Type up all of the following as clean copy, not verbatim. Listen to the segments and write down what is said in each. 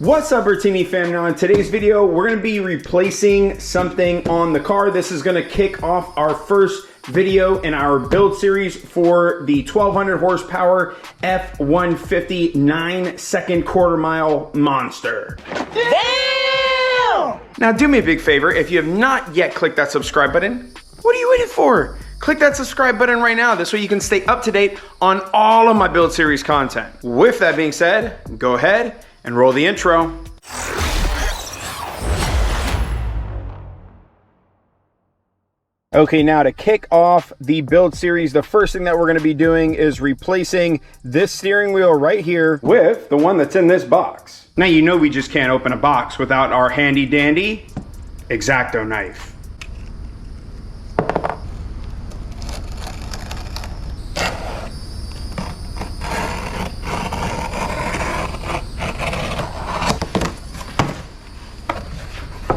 What's up, Bertini fam? Now in today's video, we're gonna be replacing something on the car. This is gonna kick off our first video in our build series for the 1200 horsepower F150 9-second quarter mile monster. Damn! Now do me a big favor, if you have not yet clicked that subscribe button, what are you waiting for? Click that subscribe button right now. This way you can stay up to date on all of my build series content. With that being said, go ahead and roll the intro. Okay, now to kick off the build series, the first thing that we're gonna be doing is replacing this steering wheel right here with the one that's in this box. Now you know we just can't open a box without our handy dandy X-Acto knife.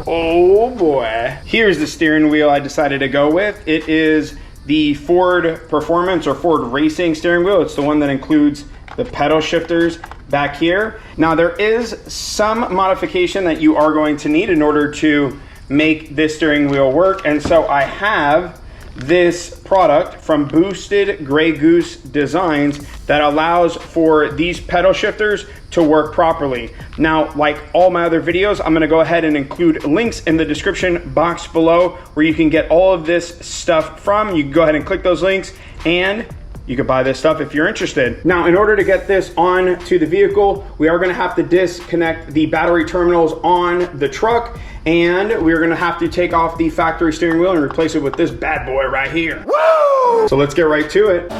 Oh boy. Here's the steering wheel I decided to go with. It is the Ford Performance or Ford Racing steering wheel. It's the one that includes the pedal shifters back here. Now there is some modification that you are going to need in order to make this steering wheel work. And so I have this product from Boosted GreyGoose Designs that allows for these pedal shifters to work properly. Now, like all my other videos, I'm gonna go ahead and include links in the description box below where you can get all of this stuff from. You can go ahead and click those links and you can buy this stuff if you're interested. Now, in order to get this on to the vehicle, we are gonna have to disconnect the battery terminals on the truck, and we're gonna have to take off the factory steering wheel and replace it with this bad boy right here. Woo! So let's get right to it.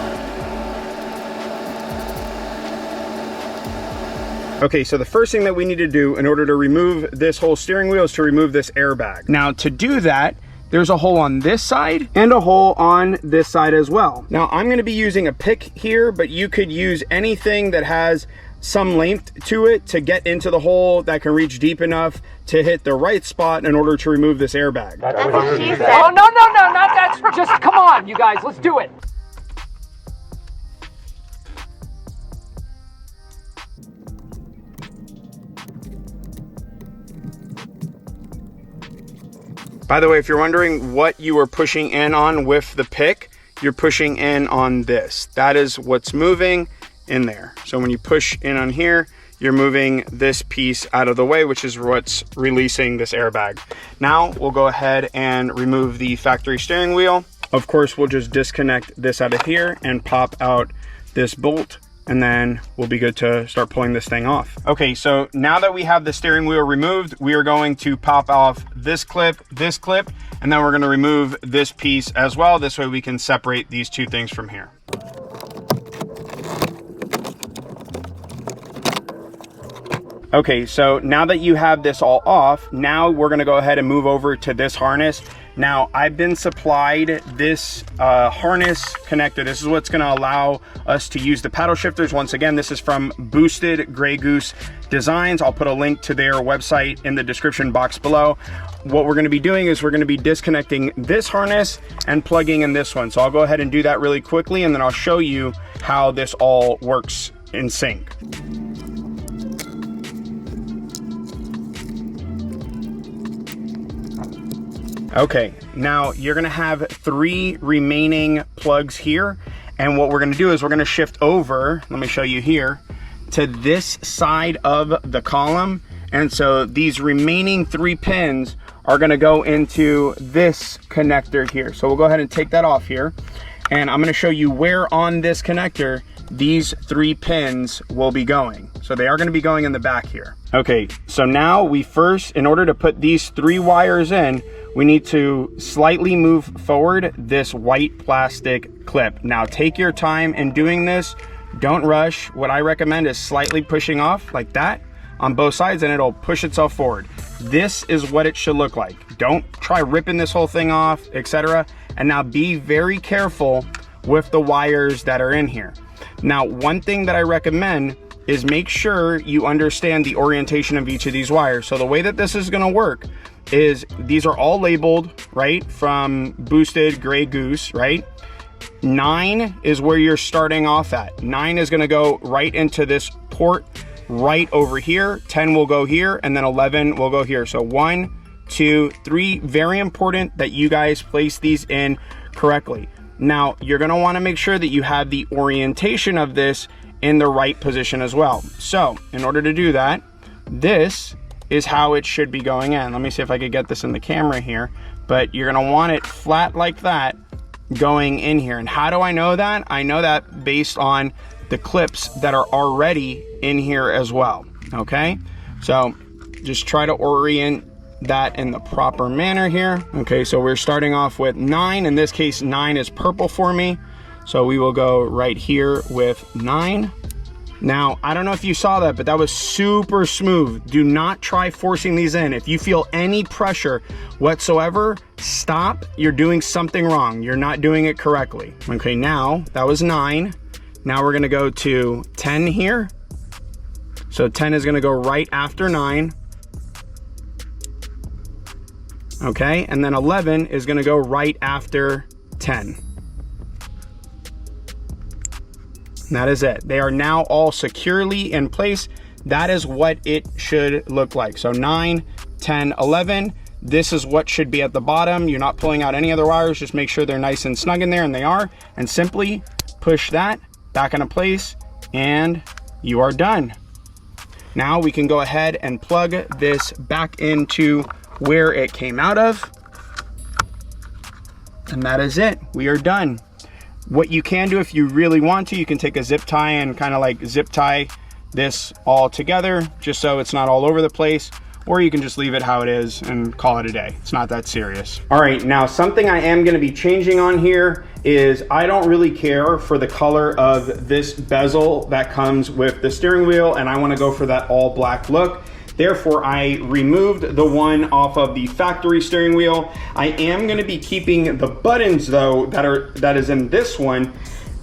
Okay, so the first thing that we need to do in order to remove this whole steering wheel is to remove this airbag. Now, to do that, there's a hole on this side and a hole on this side as well. Now, I'm gonna be using a pick here, but you could use anything that has some length to it to get into the hole that can reach deep enough to hit the right spot in order to remove this airbag. That's what she said. Oh, no, not that. Just come on, you guys, let's do it. By the way, if you're wondering what you are pushing in on with the pick, you're pushing in on this. That is what's moving in there. So when you push in on here, you're moving this piece out of the way, which is what's releasing this airbag. Now we'll go ahead and remove the factory steering wheel. Of course, we'll just disconnect this out of here and pop out this bolt, and then we'll be good to start pulling this thing off. Okay, so now that we have the steering wheel removed, we are going to pop off this clip, and then we're gonna remove this piece as well. This way we can separate these two things from here. Okay, so now that you have this all off, now we're gonna go ahead and move over to this harness. Now, I've been supplied this harness connector. This is what's gonna allow us to use the paddle shifters. Once again, this is from Boosted GreyGoose Designs. I'll put a link to their website in the description box below. What we're gonna be doing is we're gonna be disconnecting this harness and plugging in this one. So I'll go ahead and do that really quickly, and then I'll show you how this all works in sync. Okay, now you're gonna have 3 remaining plugs here. And what we're gonna do is we're gonna shift over, let me show you here, to this side of the column. And so these remaining 3 pins are gonna go into this connector here. So we'll go ahead and take that off here. And I'm gonna show you where on this connector these 3 pins will be going. So they are gonna be going in the back here. Okay, so now we first, in order to put these 3 wires in, we need to slightly move forward this white plastic clip. Now take your time in doing this. Don't rush. What I recommend is slightly pushing off like that on both sides, and it'll push itself forward. This is what it should look like. Don't try ripping this whole thing off, etc. And now be very careful with the wires that are in here. Now, one thing that I recommend is make sure you understand the orientation of each of these wires. So the way that this is gonna work is these are all labeled, right, from Boosted GreyGoose, right? 9 is where you're starting off at. 9 is gonna go right into this port right over here, 10 will go here, and then 11 will go here. So 1, 2, 3, very important that you guys place these in correctly. Now, you're gonna wanna make sure that you have the orientation of this in the right position as well. So, in order to do that, this is how it should be going in. Let me see if I could get this in the camera here, but you're gonna want it flat like that going in here. And how do I know that? I know that based on the clips that are already in here as well, okay? So, just try to orient that in the proper manner here. Okay, so we're starting off with 9. In this case, 9 is purple for me. So we will go right here with 9. Now, I don't know if you saw that, but that was super smooth. Do not try forcing these in. If you feel any pressure whatsoever, stop. You're doing something wrong. You're not doing it correctly. Okay, now that was 9. Now we're gonna go to 10 here. So 10 is gonna go right after 9. Okay, and then 11 is gonna go right after 10. And that is it. They are now all securely in place. That is what it should look like. So 9, 10, 11, this is what should be at the bottom. You're not pulling out any other wires, just make sure they're nice and snug in there, and they are. And simply push that back into place, and you are done. Now we can go ahead and plug this back into where it came out of, and that is it. We are done. What you can do if you really want to, you can take a zip tie and kind of like zip tie this all together just so it's not all over the place, or you can just leave it how it is and call it a day. It's not that serious. All right, now something I am gonna be changing on here is I don't really care for the color of this bezel that comes with the steering wheel, and I wanna go for that all black look. Therefore, I removed the one off of the factory steering wheel. I am gonna be keeping the buttons though that is in this one.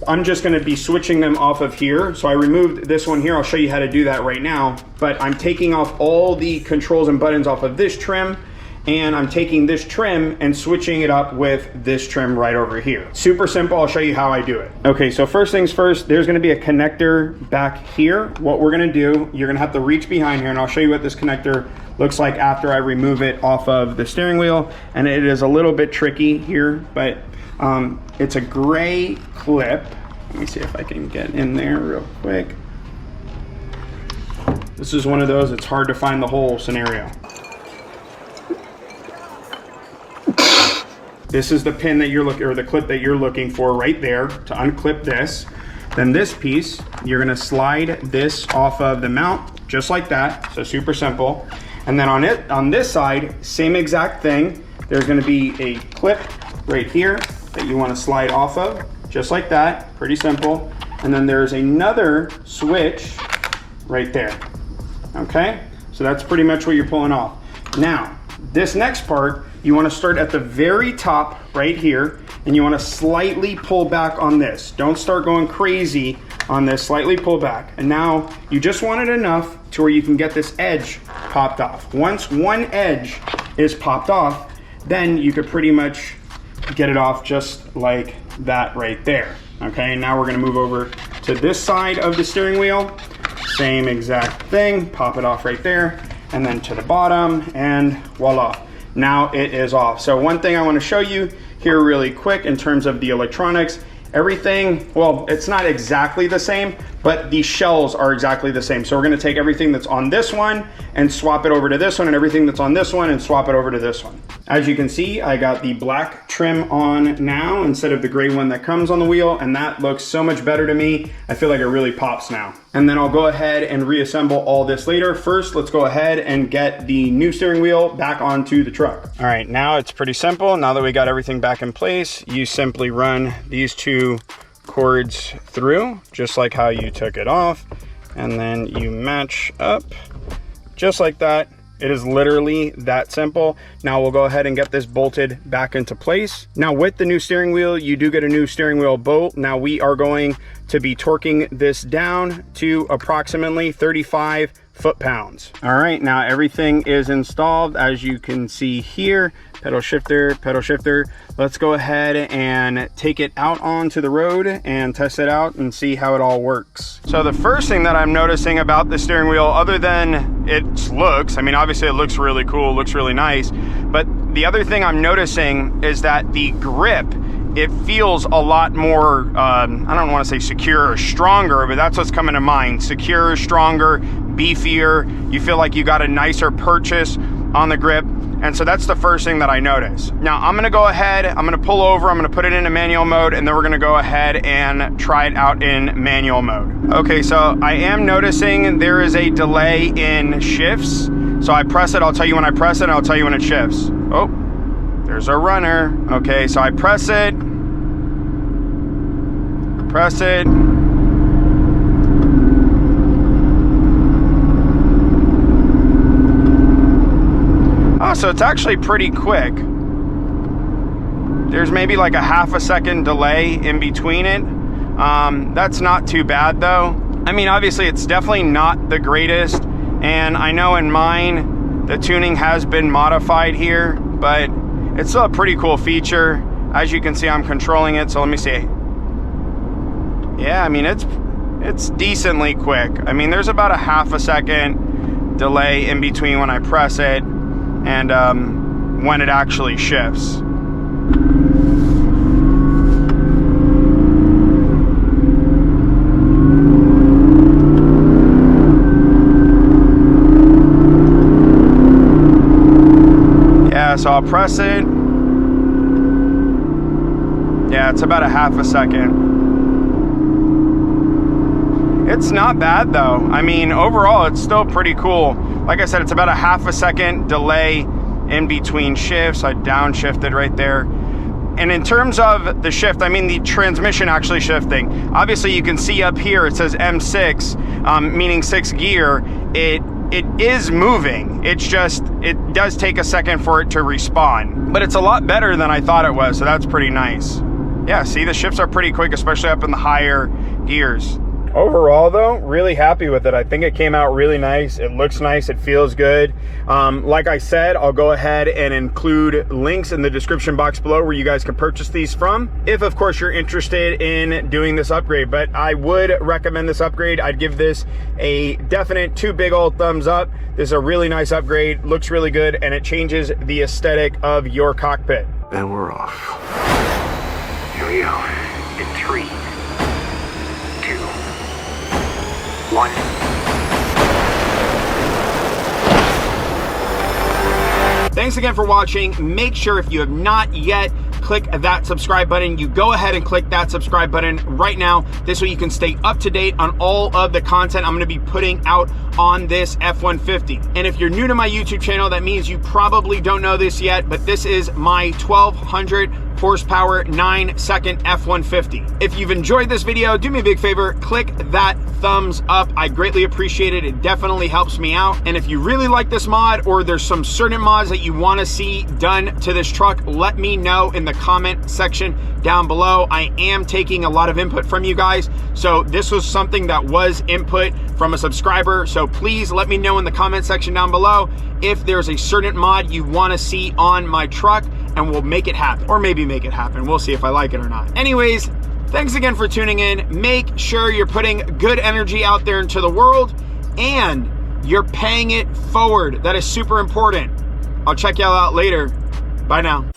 I'm just gonna be switching them off of here. So I removed this one here. I'll show you how to do that right now. But I'm taking off all the controls and buttons off of this trim, and I'm taking this trim and switching it up with this trim right over here. Super simple, I'll show you how I do it. Okay, so first things first, there's gonna be a connector back here. What we're gonna do, you're gonna have to reach behind here, and I'll show you what this connector looks like after I remove it off of the steering wheel. And it is a little bit tricky here, but it's a gray clip. Let me see if I can get in there real quick. This is one of those, it's hard to find the hole scenario. This is the pin that you're looking, or the clip that you're looking for right there to unclip this. Then this piece, you're gonna slide this off of the mount, just like that, so super simple. And then on this side, same exact thing. There's gonna be a clip right here that you wanna slide off of, just like that, pretty simple. And then there's another switch right there, okay? So that's pretty much what you're pulling off. Now, this next part, you want to start at the very top right here, and you want to slightly pull back on this. Don't start going crazy on this, slightly pull back. And now you just want it enough to where you can get this edge popped off. Once one edge is popped off, then you could pretty much get it off just like that right there. Okay, now we're going to move over to this side of the steering wheel. Same exact thing, pop it off right there, and then to the bottom, and voila. Now it is off. So one thing I want to show you here really quick in terms of the electronics, everything, well, it's not exactly the same, but the shells are exactly the same. So we're going to take everything that's on this one and swap it over to this one, and everything that's on this one and swap it over to this one. As you can see, I got the black trim on now instead of the gray one that comes on the wheel, and that looks so much better to me. I feel like it really pops now. And then I'll go ahead and reassemble all this later. First, let's go ahead and get the new steering wheel back onto the truck. All right, now it's pretty simple. Now that we got everything back in place, you simply run these two cords through, just like how you took it off, and then you match up just like that. It is literally that simple. Now we'll go ahead and get this bolted back into place. Now with the new steering wheel, you do get a new steering wheel bolt. Now we are going to be torquing this down to approximately 35 foot-pounds. All right, now everything is installed, as you can see here. Pedal shifter, pedal shifter. Let's go ahead and take it out onto the road and test it out and see how it all works. So the first thing that I'm noticing about the steering wheel, other than its looks, I mean, obviously it looks really cool, looks really nice, but the other thing I'm noticing is that the grip, it feels a lot more, I don't want to say secure or stronger, but that's what's coming to mind. Secure, stronger, beefier. You feel like you got a nicer purchase on the grip. And so that's the first thing that I notice. Now I'm gonna go ahead, I'm gonna pull over, I'm gonna put it into manual mode, and then we're gonna go ahead and try it out in manual mode. Okay, so I am noticing there is a delay in shifts. So I press it, I'll tell you when I press it, and I'll tell you when it shifts. Oh, there's a runner. Okay, so I press it, press it. Oh, so it's actually pretty quick. There's maybe like a half a second delay in between it. That's not too bad though. I mean, obviously it's definitely not the greatest, and I know in mine the tuning has been modified here, but it's still a pretty cool feature. As you can see, I'm controlling it, so let me see. Yeah, I mean, it's decently quick. I mean, there's about a half a second delay in between when I press it and when it actually shifts. Yeah, so I'll press it. Yeah, it's about a half a second. It's not bad though. I mean, overall, it's still pretty cool. Like I said, it's about a half a second delay in between shifts. I downshifted right there. And in terms of the shift, I mean the transmission actually shifting. Obviously, you can see up here, it says M6, meaning 6 gear. It is moving. It's just, it does take a second for it to respawn. But it's a lot better than I thought it was, so that's pretty nice. Yeah, see, the shifts are pretty quick, especially up in the higher gears. Overall though, really happy with it. I think it came out really nice. It looks nice, it feels good. Like I said, I'll go ahead and include links in the description box below where you guys can purchase these from, if of course you're interested in doing this upgrade. But I would recommend this upgrade. I'd give this a definite 2 big old thumbs up. This is a really nice upgrade, looks really good, and it changes the aesthetic of your cockpit. And we're off. Here we go. In 3, 2, 1. Thanks again for watching. Make sure if you have not yet click that subscribe button, you go ahead and click that subscribe button right now. This way you can stay up to date on all of the content I'm going to be putting out on this F-150. And if you're new to my YouTube channel, that means you probably don't know this yet, but this is my 1200 horsepower 9-second F-150. If you've enjoyed this video, do me a big favor, click that thumbs up. I greatly appreciate it. It definitely helps me out. And if you really like this mod, or there's some certain mods that you want to see done to this truck, let me know in the comment section down below. I am taking a lot of input from you guys, so this was something that was input from a subscriber, so please let me know in the comment section down below if there's a certain mod you want to see on my truck, and we'll make it happen, or maybe make it happen. We'll see if I like it or not. Anyways, thanks again for tuning in. Make sure you're putting good energy out there into the world, and you're paying it forward. That is super important. I'll check y'all out later. Bye now.